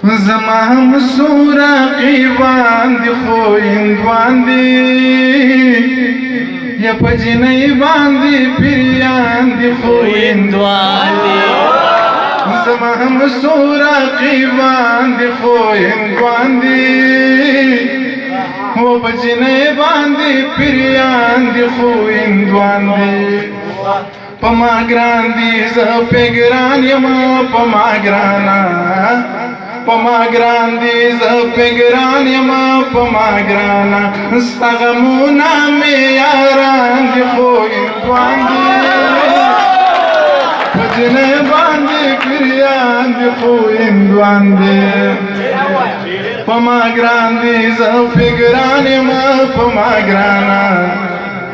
زما هم سوراقی باندې خو هندوان دی یا په جنۍ باندې پیریان دی خو هندوان دی زما هم سوراقی باندې خو هندوان دی و په جنۍ باندې پیریان دی خو هندوان دی پما ګران دی زه پې ګران یم پما ګرانا پما ګران دی زه پې ګران یم پما ګرانا ستا غمونه مې یاران دي خو هندوان دي په جنۍ باندې پیریان دي خو هندوان دي پما ګران دی زه پې ګران یم پما ګرانا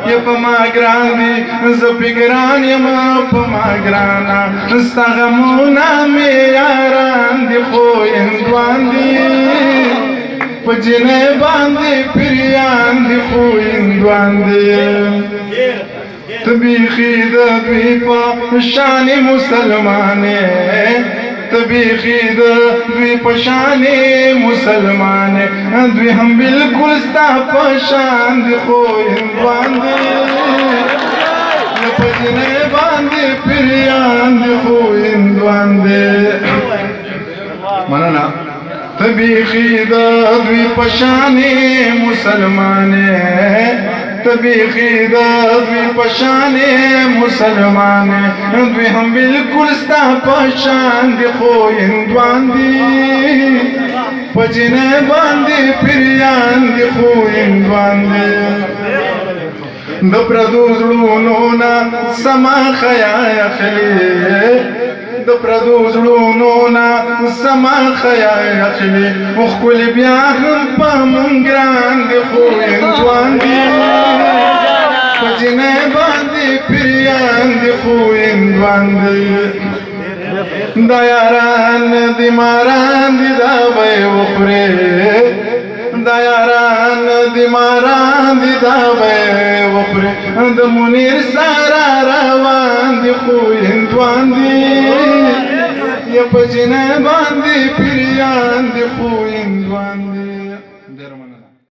یا پما ګران دی زه پې ګران یم پما ګرانا ستا غمونه مې یاران دي خو هندوان دي په جنۍ باندې پیریان دي خو هندوان دي ته بیخي د دوی په شان مسلمانې ته بیخي د دوی په شان مسلمانې دوی هم بلکل ستا په شان دي خو هندوان دي په جنۍ باندې پیریان دي خو هندوان دي مننه ته بیخي د دوی په شان مسلمانې ته بیخي د دوی په شان مسلمانې دوی هم بلکل ستا په شان دي خو هندوان دي په جنۍ باندې پیریان دي خو هندوان دي د پردو زړونو نه سما خیال اخلي د پردو زړونو نه سما خیال اخلي ښکلي بیا هم په مونږ ګران دي خو هندوان دي په جنۍ باندې پیریان دي خو هندوان دي دا یاران دي ماران دي دا به یې وخورې دا یاران دي ماران دي دا به یې وخورې د منیر سره روان دي خو هندوان دي یا په جنۍ باندې پیریان دي خو هندوان دي